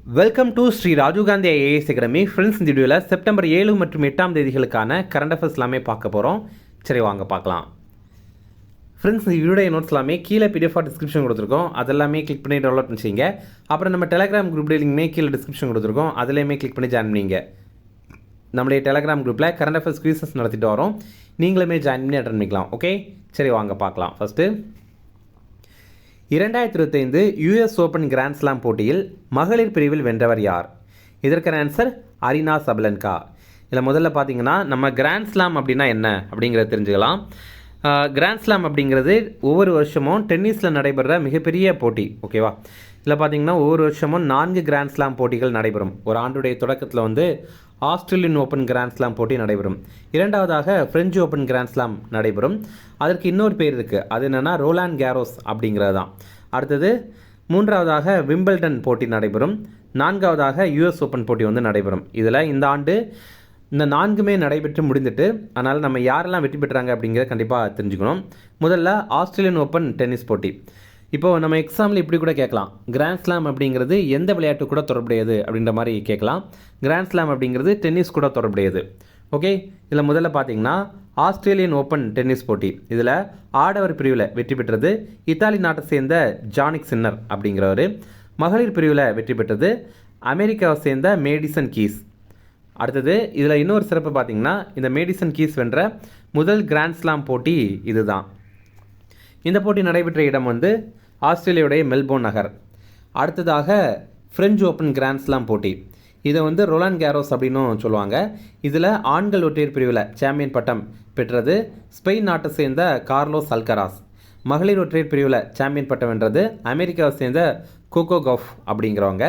Welcome to Sri Rajiv Gandhi IAS academy. Friends, இந்த வீடியோவில் September 7 மற்றும் 8 தேதிகளுக்கான கரண்ட் அஃபேர்ஸ் எல்லாமே பார்க்க போகிறோம். சரி, வாங்க பார்க்கலாம். ஃப்ரெண்ட்ஸ், இந்த வீடியோ நோட்ஸ் எல்லாமே கீழே பிடிஎஃப் டிஸ்கிரிப்ஷன் கொடுத்துருக்கோம். அதெல்லாமே கிளிக் பண்ணி டவுன்லோட் பண்ணிச்சிங்க. அப்புறம் நம்ம டெலிகிராம் குரூப் லிங்க்மே கீழே டிஸ்கிரிப்ஷன் கொடுத்துருக்கோம். அதிலேயுமே கிளிக் பண்ணி ஜாயின் பண்ணிங்க. நம்மளுடைய டெலிகிராம் குரூப்பில் கரண்ட் அஃபேர்ஸ் குவிசஸ் நடத்திட்டு வரோம். நீங்களுமே ஜாயின் பண்ணி அட்டன் பண்ணிக்கலாம். ஓகே, சரி வாங்க பார்க்கலாம். First 2025 US Open Grand Slam போட்டியில் மகளிர் பிரிவில் வென்றவர் யார்? இதற்கான ஆன்சர் அரினா சபலன்கா. இதில் முதல்ல பார்த்தீங்கன்னா நம்ம கிராண்ட் ஸ்லாம் அப்படின்னா என்ன அப்படிங்கிறத தெரிஞ்சுக்கலாம். கிராண்ட் ஸ்லாம் அப்படிங்கிறது ஒவ்வொரு வருஷமும் டென்னிஸில் நடைபெற மிகப்பெரிய போட்டி. ஓகேவா? இதில் பார்த்தீங்கன்னா ஒவ்வொரு வருஷமும் 4 கிராண்ட் ஸ்லாம் போட்டிகள் நடைபெறும். ஒரு ஆண்டுடைய தொடக்கத்தில் வந்து ஆஸ்திரேலியன் ஓப்பன் கிராண்ட் ஸ்லாம் போட்டி நடைபெறும். இரண்டாவதாக பிரெஞ்சு ஓப்பன் கிராண்ட் ஸ்லாம் நடைபெறும். அதற்கு இன்னொரு பேர் இருக்குது. அது என்னென்னா ரோலாண்ட் கேரோஸ் அப்படிங்கிறது தான். அடுத்தது மூன்றாவதாக விம்பிள்டன் போட்டி நடைபெறும். நான்காவதாக யூஎஸ் ஓப்பன் போட்டி வந்து நடைபெறும். இதில் இந்த ஆண்டு இந்த 4மே நடைபெற்று முடிந்துட்டு, அதனால் நம்ம யாரெல்லாம் வெற்றி பெற்றாங்க அப்படிங்கிறத கண்டிப்பாக தெரிஞ்சுக்கணும். முதல்ல ஆஸ்திரேலியன் ஓப்பன் டென்னிஸ் போட்டி. இப்போது நம்ம எக்ஸாமில் இப்படி கூட கேட்கலாம், கிராண்ட் ஸ்லாம் அப்படிங்கிறது எந்த விளையாட்டு கூட தொடர்புடையது அப்படின்ற மாதிரி கேட்கலாம். கிராண்ட் ஸ்லாம் அப்படிங்கிறது டென்னிஸ் கூட தொடர்புடையது. ஓகே, இதில் முதல்ல பார்த்தீங்கன்னா ஆஸ்திரேலியன் ஓப்பன் டென்னிஸ் போட்டி. இதில் ஆடவர் பிரிவில் வெற்றி பெற்றது இத்தாலி நாட்டை சேர்ந்த ஜானிக் சின்னர் அப்படிங்கிறவர். மகளிர் பிரிவில் வெற்றி பெற்றது அமெரிக்காவை சேர்ந்த மேடிசன் கீஸ். அடுத்தது இதில் இன்னொரு சிறப்பு பார்த்தீங்கன்னா, இந்த மேடிசன் கீஸ் வென்ற முதல் கிராண்ட் ஸ்லாம் போட்டி இதுதான். இந்த போட்டி நடைபெற்ற இடம் வந்து ஆஸ்திரேலியாவுடைய மெல்போர்ன் நகர். அடுத்ததாக பிரெஞ்சு ஓப்பன் கிராண்ட் ஸ்லாம் போட்டி. இதை வந்து ரோலாண்ட் கேரோஸ் அப்படின்னும் சொல்லுவாங்க. இதில் ஆண்கள் ஒற்றையர் பிரிவில் சாம்பியன் பட்டம் பெற்றது ஸ்பெயின் நாட்டை சேர்ந்த கார்லோஸ் அல்கராஸ். மகளிர் ஒற்றையர் பிரிவில் சாம்பியன் பட்டம் வென்றது அமெரிக்காவை சேர்ந்த கோகோ கஃப் அப்படிங்கிறவங்க.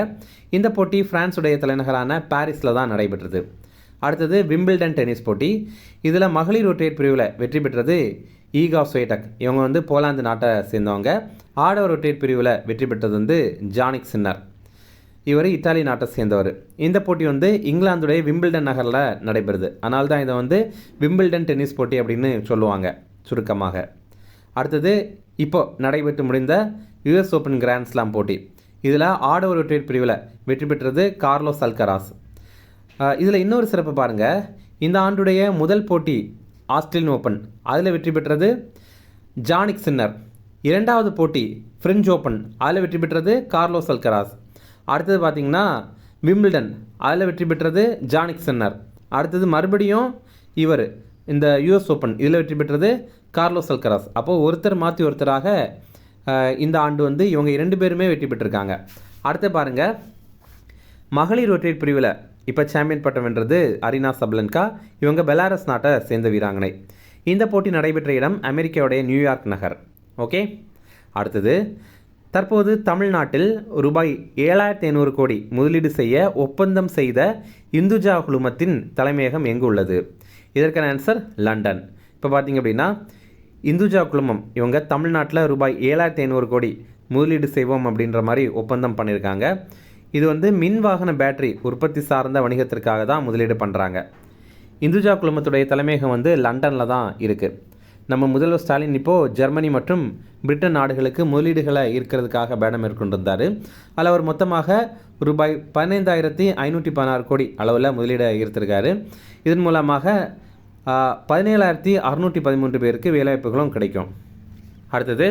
இந்த போட்டி பிரான்ஸுடைய தலைநகரான பாரிஸில் தான் நடைபெற்றது. அடுத்தது விம்பிள்டன் டென்னிஸ் போட்டி. இதில் மகளிர் ஒற்றையர் பிரிவில் வெற்றி பெற்றது ஈகா ஸ்வேடக். இவங்க வந்து போலாந்து நாட்டை சேர்ந்தவங்க. ஆடவர் ஒற்றையர் பிரிவில் வெற்றி பெற்றது வந்து ஜானிக் சின்னர். இவர் இத்தாலி நாட்டை சேர்ந்தவர். இந்த போட்டி வந்து இங்கிலாந்துடைய விம்பிள்டன் நகரில் நடைபெறுது. அதனால தான் இதை வந்து விம்பிள்டன் டென்னிஸ் போட்டி அப்படின்னு சொல்லுவாங்க சுருக்கமாக. அடுத்தது இப்போ நடைபெற்று முடிந்த யூஎஸ் ஓப்பன் கிராண்ட் ஸ்லாம் போட்டி. இதில் ஆடவர் ஒற்றையர் பிரிவில் வெற்றி பெற்றது கார்லோஸ் அல்கராஸ். இதில் இன்னொரு சிறப்பு பாருங்கள், இந்த ஆண்டுடைய முதல் போட்டி ஆஸ்திரேலியன் ஓப்பன், அதில் வெற்றி பெற்றது ஜானிக் சின்னர். இரண்டாவது போட்டி பிரெஞ்சு ஓப்பன், அதில் வெற்றி பெற்றது கார்லோஸ் அல்கராஸ். அடுத்தது பார்த்திங்கன்னா விம்பிள்டன், அதில் வெற்றி பெற்றது ஜானிக் சின்னர். அடுத்தது மறுபடியும் இவர் இந்த யூஎஸ் ஓப்பன், இதில் வெற்றி பெற்றது கார்லோஸ் அல்கராஸ். அப்போது ஒருத்தர் மாற்றி ஒருத்தராக இந்த ஆண்டு வந்து இவங்க 2 பேருமே வெற்றி பெற்றிருக்காங்க. அடுத்து பாருங்கள், மகளிர் ஒற்றையர் பிரிவில் இப்போ சாம்பியன் பட்டம் வென்றது அரினா சபலன்கா. இவங்க பெலாரஸ் நாட்டை சேர்ந்த வீராங்கனை. இந்த போட்டி நடைபெற்ற இடம் அமெரிக்காவுடைய நியூயார்க் நகர். ஓகே, அடுத்தது தற்போது தமிழ்நாட்டில் ரூபாய் 7500 கோடி முதலீடு செய்ய ஒப்பந்தம் செய்த இந்துஜா குழுமத்தின் தலைமையகம் எங்கு உள்ளது? இதற்கான ஆன்சர் லண்டன். இப்போ பார்த்திங்க அப்படின்னா இந்துஜா குழுமம் இவங்க தமிழ்நாட்டில் ரூபாய் 7500 கோடி முதலீடு செய்வோம் அப்படின்ற மாதிரி ஒப்பந்தம் பண்ணியிருக்காங்க. இது வந்து மின் வாகன பேட்டரி உற்பத்தி சார்ந்த வணிகத்திற்காக தான் முதலீடு பண்ணுறாங்க. இந்துஜா குழுமத்துடைய தலைமையகம் வந்து லண்டனில் தான் இருக்குது. நம்ம முதல்வர் ஸ்டாலின் இப்போது ஜெர்மனி மற்றும் பிரிட்டன் நாடுகளுக்கு முதலீடுகளை ஈர்க்கிறதுக்காக பயணம் மேற்கொண்டிருந்தார். அதில் அவர் மொத்தமாக ரூபாய் 15,516 கோடி அளவில் முதலீடை ஈர்த்திருக்காரு. இதன் மூலமாக 17,613 பேருக்கு வேலைவாய்ப்புகளும் கிடைக்கும். அடுத்தது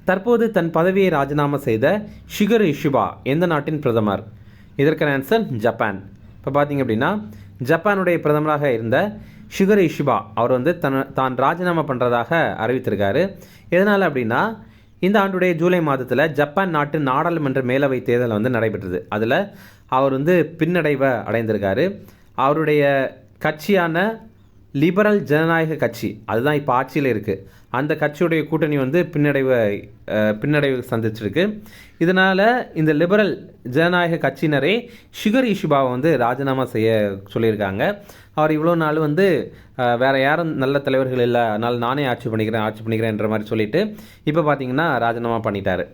தற்போது தன் பதவியை ராஜினாமா செய்த ஷிகரு இஷிபா எந்த நாட்டின் பிரதமர்? இதற்கான ஆன்சர் ஜப்பான். இப்போ பார்த்திங்க அப்படின்னா ஜப்பானுடைய பிரதமராக இருந்த ஷிகரு இஷிபா அவர் வந்து தான் ராஜினாமா பண்ணுறதாக அறிவித்திருக்காரு. எதனால் அப்படின்னா, இந்த ஆண்டுடைய ஜூலை மாதத்தில் ஜப்பான் நாட்டு நாடாளுமன்ற மேலவை தேர்தல் வந்து நடைபெற்றது. அதில் அவர் வந்து பின்னடைவை அடைந்திருக்காரு. அவருடைய கட்சியான லிபரல் ஜனநாயக கட்சி, அதுதான் இப்போ ஆட்சியில் இருக்குது, அந்த கட்சியுடைய கூட்டணி வந்து பின்னடைவு சந்திச்சிருக்கு. இதனால் இந்த லிபரல் ஜனநாயக கட்சியினரே ஷிகர் இஷிபாவை வந்து ராஜினாமா செய்ய சொல்லியிருக்காங்க. அவர் இவ்வளோ நாள் வந்து வேறு யாரும் நல்ல தலைவர்கள் இல்லை, அதனால் நானே ஆட்சி பண்ணிக்கிறேன்ற மாதிரி சொல்லிவிட்டு இப்போ பார்த்தீங்கன்னா ராஜினாமா பண்ணிட்டார்.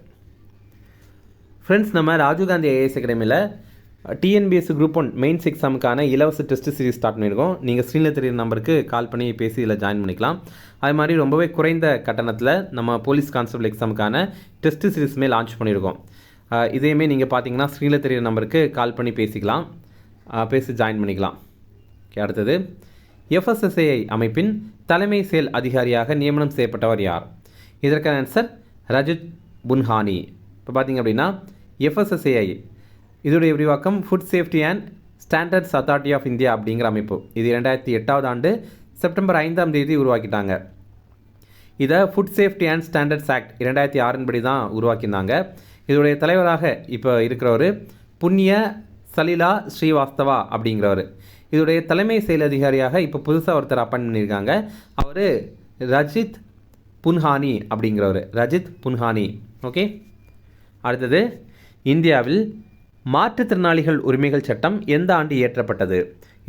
ஃப்ரெண்ட்ஸ், நம்ம ராஜீவ்காந்தி ஐஏஎஸ் அகாடமியில் டிஎன்பிஎஸ்சி குரூப் 1 மெயின்ஸ் எக்ஸாமுக்கான இலவச டெஸ்ட் சீரிஸ் ஸ்டார்ட் பண்ணியிருக்கோம். நீங்கள் ஸ்க்ரீனில் தெரியுற நம்பருக்கு கால் பண்ணி பேசி இதில் ஜாயின் பண்ணிக்கலாம். அது மாதிரி ரொம்பவே குறைந்த கட்டணத்தில் நம்ம போலீஸ் கான்ஸ்டபிள் எக்ஸாமுக்கான டெஸ்ட் சீரிஸுமே லான்ச் பண்ணியிருக்கோம். இதையுமே நீங்கள் பார்த்தீங்கன்னா ஸ்க்ரீனில் தெரியிற நம்பருக்கு கால் பண்ணி பேசிக்கலாம், பேசி ஜாயின் பண்ணிக்கலாம். ஓகே, அடுத்தது FSSAI அமைப்பின் தலைமை செயல் அதிகாரியாக நியமனம் செய்யப்பட்டவர் யார்? இதற்கான ஆன்சர் ரஜித் புன்ஹானி. இப்போ பார்த்தீங்க அப்படின்னா FSSAI இதோடைய விரிவாக்கம் food safety and standards authority of India அப்படிங்கிற அமைப்பு. இது 2008 ஆண்டு செப்டம்பர் 5 உருவாக்கிட்டாங்க. இதை food safety and standards act 2006 படி தான் உருவாக்கியிருந்தாங்க. இதோடைய தலைவராக இப்போ இருக்கிறவர் புண்ணிய சலிலா ஸ்ரீவாஸ்தவா அப்படிங்கிறவர். இதோடைய தலைமை செயல் அதிகாரியாக இப்போ புதுசாக ஒருத்தர் அப்பாயின்ட் பண்ணியிருக்காங்க. அவர் ரஜித் புன்ஹானி அப்படிங்கிறவர், ரஜித் புன்ஹானி. ஓகே, அடுத்தது இந்தியாவில் மாற்றுத்திறனாளிகள் உரிமைகள் சட்டம் எந்த ஆண்டு இயற்றப்பட்டது?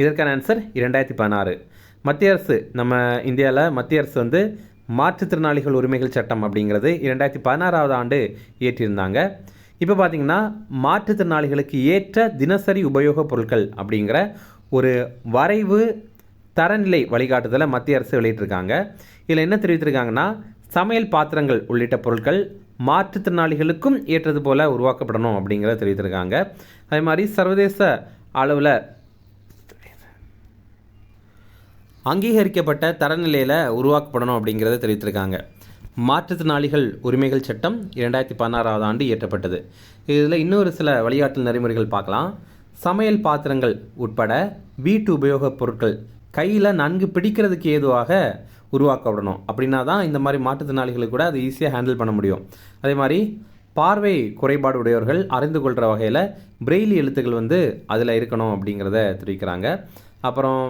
இதற்கான ஆன்சர் 2016. மத்திய அரசு, நம்ம இந்தியாவில் மத்திய அரசு வந்து மாற்றுத்திறனாளிகள் உரிமைகள் சட்டம் அப்படிங்கிறது 2016 ஆண்டு இயற்றியிருந்தாங்க. இப்போ பார்த்திங்கன்னா மாற்றுத்திறனாளிகளுக்கு ஏற்ற தினசரி உபயோகப் பொருட்கள் அப்படிங்கிற ஒரு வரைவு தரநிலை வழிகாட்டுதலை மத்திய அரசு வெளியிட்டிருக்காங்க. இதில் என்ன தெரிவித்திருக்காங்கன்னா, சமையல் பாத்திரங்கள் உள்ளிட்ட பொருட்கள் மாற்றுத்திறனாளிகளுக்கும் ஏற்றது போல உருவாக்கப்படணும் அப்படிங்கிறத தெரிவித்திருக்காங்க. அதே மாதிரி சர்வதேச அளவில் அங்கீகரிக்கப்பட்ட தரநிலையில் உருவாக்கப்படணும் அப்படிங்கிறத தெரிவித்திருக்காங்க. மாற்றுத்திறனாளிகள் உரிமைகள் சட்டம் 2016 ஆண்டு இயற்றப்பட்டது. இதில் இன்னொரு சில வழிகாட்டல் நெறிமுறைகள் பார்க்கலாம். சமையல் பாத்திரங்கள் உட்பட வீட்டு உபயோகப் பொருட்கள் கையில் நன்கு பிடிக்கிறதுக்கு ஏதுவாக உருவாக்கப்படணும். அப்படின்னா தான் இந்த மாதிரி மாற்றுத்திறனாளிகளுக்கு கூட அதை ஈஸியாக ஹேண்டில் பண்ண முடியும். அதே மாதிரி பார்வை குறைபாடு உடையவர்கள் அறிந்து கொள்கிற வகையில் பிரெய்லி எழுத்துக்கள் வந்து அதில் இருக்கணும் அப்படிங்கிறத தெரிவிக்கிறாங்க. அப்புறம்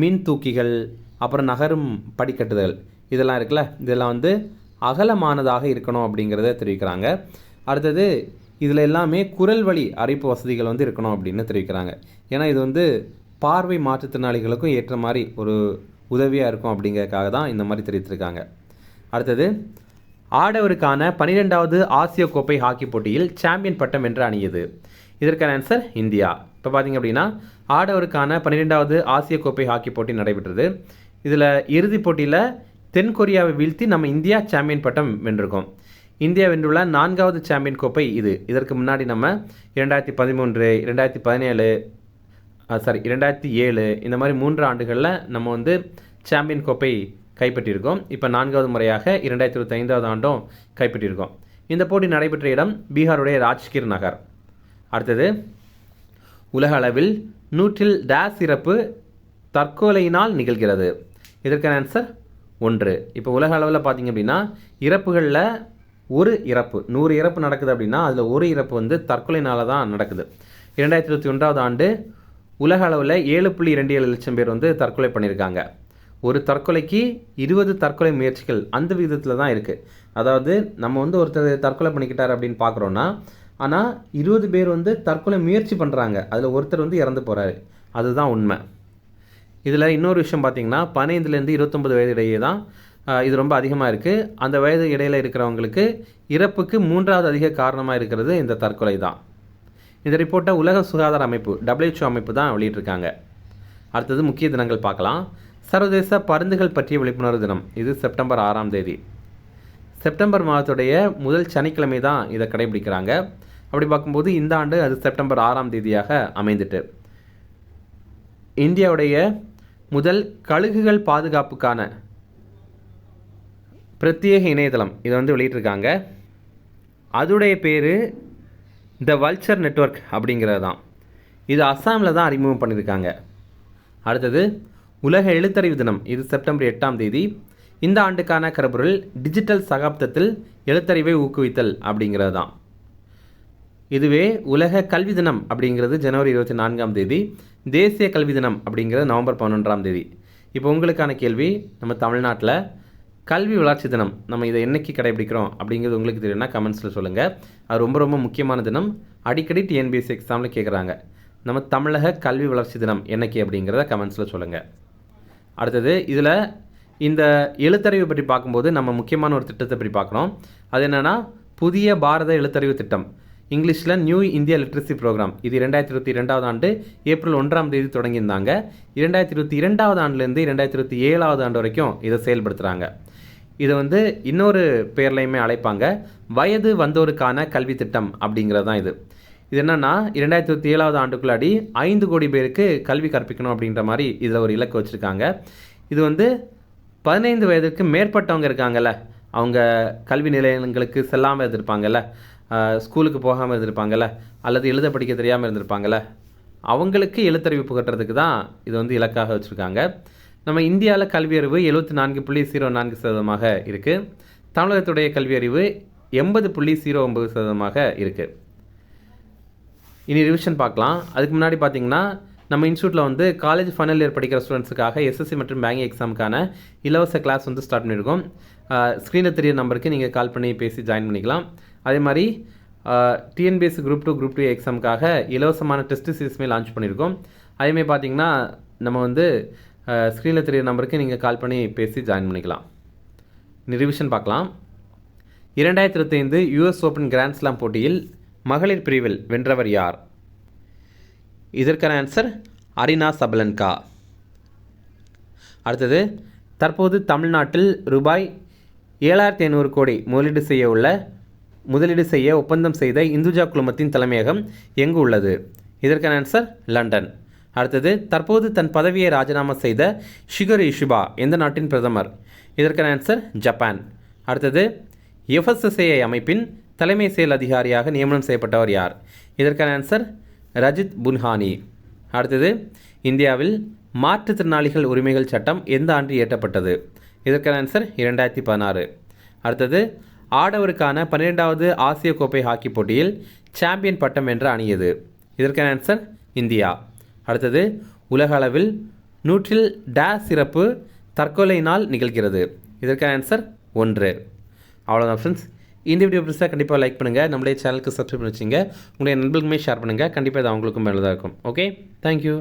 மின் தூக்கிகள், அப்புறம் நகரும் படிக்கட்டுதல் இதெல்லாம் இருக்குல்ல, இதெல்லாம் வந்து அகலமானதாக இருக்கணும் அப்படிங்கிறத தெரிவிக்கிறாங்க. அடுத்தது இதில் எல்லாமே குரல் வழி அழைப்பு வசதிகள் வந்து இருக்கணும் அப்படின்னு தெரிவிக்கிறாங்க. ஏன்னா இது வந்து பார்வை மாற்றுத்திறனாளிகளுக்கும் ஏற்ற மாதிரி ஒரு உதவியாக இருக்கும் அப்படிங்கிறதுக்காக தான் இந்த மாதிரி தெரிவித்திருக்காங்க. அடுத்தது ஆடவருக்கான 12வது ஆசிய கோப்பை ஹாக்கி போட்டியில் சாம்பியன் பட்டம் வென்ற அணி எது? இதற்கான ஆன்சர் இந்தியா. இப்போ பார்த்திங்க அப்படின்னா ஆடவருக்கான 12வது ஆசிய கோப்பை ஹாக்கி போட்டி நடைபெற்றது. இதில் இறுதிப் போட்டியில் தென்கொரியாவை வீழ்த்தி நம்ம இந்தியா சாம்பியன் பட்டம் வென்றிருக்கோம். இந்தியா வென்றுள்ள 4வது சாம்பியன் கோப்பை இது. இதற்கு முன்னாடி நம்ம 2013, 2017 2007 இந்த மாதிரி 3 ஆண்டுகளில் நம்ம வந்து சாம்பியன் கோப்பை கைப்பற்றியிருக்கோம். இப்போ 4வது முறையாக 2025 ஆண்டும் கைப்பற்றியிருக்கோம். இந்த போட்டி நடைபெற்ற இடம் பீகாருடைய ராஜ்கிர் நகர். அடுத்தது உலக அளவில் 100 இறப்பு தற்கொலையினால் நிகழ்கிறது. இதற்கான ஆன்சர் 1. இப்போ உலக அளவில் பார்த்திங்க அப்படின்னா இறப்புகளில் ஒரு இறப்பு, 100 இறப்பு நடக்குது அப்படின்னா அதில் ஒரு இறப்பு வந்து தற்கொலையினால தான் நடக்குது. 2021 ஆண்டு உலக அளவில் 7.27 லட்சம் பேர் வந்து தற்கொலை பண்ணியிருக்காங்க. ஒரு தற்கொலைக்கு 20 தற்கொலை முயற்சிகள் அந்த விதத்தில் தான் இருக்குது. அதாவது நம்ம வந்து ஒருத்தர் தற்கொலை பண்ணிக்கிட்டார் அப்படின்னு பார்க்குறோன்னா, ஆனால் 20 பேர் வந்து தற்கொலை முயற்சி பண்ணுறாங்க, அதில் ஒருத்தர் வந்து இறந்து போகிறாரு. அதுதான் உண்மை. இதில் இன்னொரு விஷயம் பார்த்திங்கன்னா 15லேருந்து 29 வயது இடையே தான் இது ரொம்ப அதிகமாக இருக்குது. அந்த வயது இடையில் இருக்கிறவங்களுக்கு இறப்புக்கு 3வது அதிக காரணமாக இருக்கிறது இந்த தற்கொலை தான். இந்த ரிப்போர்ட்டை உலக சுகாதார அமைப்பு WHO அமைப்பு தான் வெளியிட்டிருக்காங்க. அடுத்தது முக்கிய தினங்கள் பார்க்கலாம். சர்வதேச பருந்துகள் பற்றிய விழிப்புணர்வு தினம், இது செப்டம்பர் 6 செப்டம்பர் மாதத்துடைய முதல் சனிக்கிழமை தான் இதை கடைபிடிக்கிறாங்க. அப்படி பார்க்கும்போது இந்த ஆண்டு அது செப்டம்பர் 6 அமைந்துட்டு. இந்தியாவுடைய முதல் கழுகுகள் பாதுகாப்புக்கான பிரத்யேக இணையதளம் இதை வந்து வெளியிட்டிருக்காங்க. அதுடைய பேர் த வல்ச்சர் நெட்வொர்க் அப்படிங்கிறது தான். இது அஸ்ஸாமில் தான் அறிமுகம் பண்ணியிருக்காங்க. அடுத்தது உலக எழுத்தறிவு தினம், இது செப்டம்பர் 8 இந்த ஆண்டுக்கான கருப்பொருள் டிஜிட்டல் சகாப்தத்தில் எழுத்தறிவை ஊக்குவித்தல் அப்படிங்கிறது தான். இதுவே உலக கல்வி தினம் அப்படிங்கிறது ஜனவரி 24 தேசிய கல்வி தினம் அப்படிங்கிறது நவம்பர் 11 இப்போ உங்களுக்கான கேள்வி, நம்ம தமிழ்நாட்டில் கல்வி வளர்ச்சி தினம் நம்ம இதை என்னைக்கு கடைபிடிக்கிறோம் அப்படிங்கிறது உங்களுக்கு தெரியும்னா கமெண்ட்ஸில் சொல்லுங்கள். அது ரொம்ப ரொம்ப முக்கியமான தினம், அடிக்கடி TNPSC எக்ஸாமில் கேட்குறாங்க. நம்ம தமிழக கல்வி வளர்ச்சி தினம் என்னைக்கு அப்படிங்கிறத கமெண்ட்ஸில் சொல்லுங்கள். அடுத்தது இதில் இந்த எழுத்தறிவு பற்றி பார்க்கும்போது நம்ம முக்கியமான ஒரு திட்டத்தை பற்றி பார்க்குறோம். அது என்னென்னா புதிய பாரத எழுத்தறிவு திட்டம், இங்கிலீஷில் நியூ இந்தியா லிட்ரஸி ப்ரோக்ராம். இது 2022 ஆண்டு ஏப்ரல் 1 தொடங்கியிருந்தாங்க. 2022 ஆண்டுலேருந்து 2027 ஆண்டு வரைக்கும் இதை செயல்படுத்துகிறாங்க. இதை வந்து இன்னொரு பேர்லையுமே அழைப்பாங்க, வயது வந்தோருக்கான கல்வி திட்டம் அப்படிங்கிறது தான் இது. இது என்னென்னா 2027 ஆண்டுக்குள்ளாடி 5 கோடி பேருக்கு கல்வி கற்பிக்கணும் அப்படின்ற மாதிரி இதில் ஒரு இலக்கு வச்சுருக்காங்க. இது வந்து 15 வயதுக்கு மேற்பட்டவங்க இருக்காங்கல்ல, அவங்க கல்வி நிலையங்களுக்கு செல்லாமல் இருந்திருப்பாங்கல்ல, ஸ்கூலுக்கு போகாமல் இருந்திருப்பாங்கல்ல, அல்லது எழுத படிக்க தெரியாமல் இருந்திருப்பாங்கல்ல, அவங்களுக்கு எழுத்தறிவு புகட்டுறதுக்கு தான் இது வந்து இலக்காக வச்சுருக்காங்க. நம்ம இந்தியாவில் கல்வியறிவு 74.04% இருக்குது. தமிழகத்துடைய கல்வியறிவு 80.09% இருக்குது. இனி ரிவிஷன் பார்க்கலாம். அதுக்கு முன்னாடி பார்த்தீங்கன்னா நம்ம இன்ஸ்டியூட்டில் வந்து காலேஜ் ஃபைனல் இயர் படிக்கிற ஸ்டூடெண்ட்ஸுக்காக எஸ்எஸ்சி மற்றும் பேங்கிங் எக்ஸாமுக்கான இலவச கிளாஸ் வந்து ஸ்டார்ட் பண்ணியிருக்கோம். ஸ்க்ரீனில் தெரிய நம்பருக்கு நீங்கள் கால் பண்ணி பேசி ஜாயின் பண்ணிக்கலாம். அதே மாதிரி டிஎன்பிஎஸ்சி குரூப் 2 குரூப் 2 எக்ஸாமுக்காக இலவசமான டெஸ்ட் சீரிஸ்மே லான்ச் பண்ணியிருக்கோம். அதேமாதிரி பார்த்தீங்கன்னா நம்ம வந்து ஸ்க்ரீனில் தெரிய நம்பருக்கு நீங்கள் கால் பண்ணி பேசி ஜாயின் பண்ணிக்கலாம். இனி ரிவிஷன் பார்க்கலாம். 2025 யூஎஸ் ஓப்பன் கிராண்ட் ஸ்லாம் போட்டியில் மகளிர் பிரிவில் வென்றவர் யார்? இதற்கான ஆன்சர் அரினா சபலன்கா. அடுத்தது, தற்போது தமிழ்நாட்டில் ரூபாய் 7500 கோடி முதலீடு செய்ய ஒப்பந்தம் செய்த இந்துஜா குழுமத்தின் தலைமையகம் எங்கு உள்ளது? இதற்கான ஆன்சர் லண்டன். அடுத்தது, தற்போது தன் பதவியை ராஜினாமா செய்த ஷிகரு இஷிபா எந்த நாட்டின் பிரதமர்? இதற்கான ஆன்சர் ஜப்பான். அடுத்தது, எஃப்எஸ்எஸ்ஏஐ அமைப்பின் தலைமை செயல் அதிகாரியாக நியமனம் செய்யப்பட்டவர் யார்? இதற்கான ஆன்சர் ரஜித் புன்ஹானி. அடுத்தது, இந்தியாவில் மாற்றுத்திறனாளிகள் உரிமைகள் சட்டம் எந்த ஆண்டு இயற்றப்பட்டது? இதற்கான ஆன்சர் 2016. அடுத்தது, ஆடவருக்கான 12வது ஆசிய கோப்பை ஹாக்கி போட்டியில் சாம்பியன் பட்டம் வென்ற அணி எது? இதற்கான ஆன்சர் இந்தியா. அடுத்தது, உலக அளவில் 100 சிறப்பு தற்கொலை நாள் நிகழ்கிறது. இதற்கான ஆன்சர் 1. அவ்வளோதான் ஃப்ரெண்ட்ஸ். இந்த வீடியோ பிடிச்சா கண்டிப்பாக லைக் பண்ணுங்கள், நம்மளுடைய சேனலுக்கு சப்ஸ்கிரைப் பண்ணி வச்சுங்க, உங்களுடைய நண்பர்களுமே ஷேர் பண்ணுங்கள். கண்டிப்பாக இது அவங்களுக்கும் மேலே தான் இருக்கும். Okay, thank you.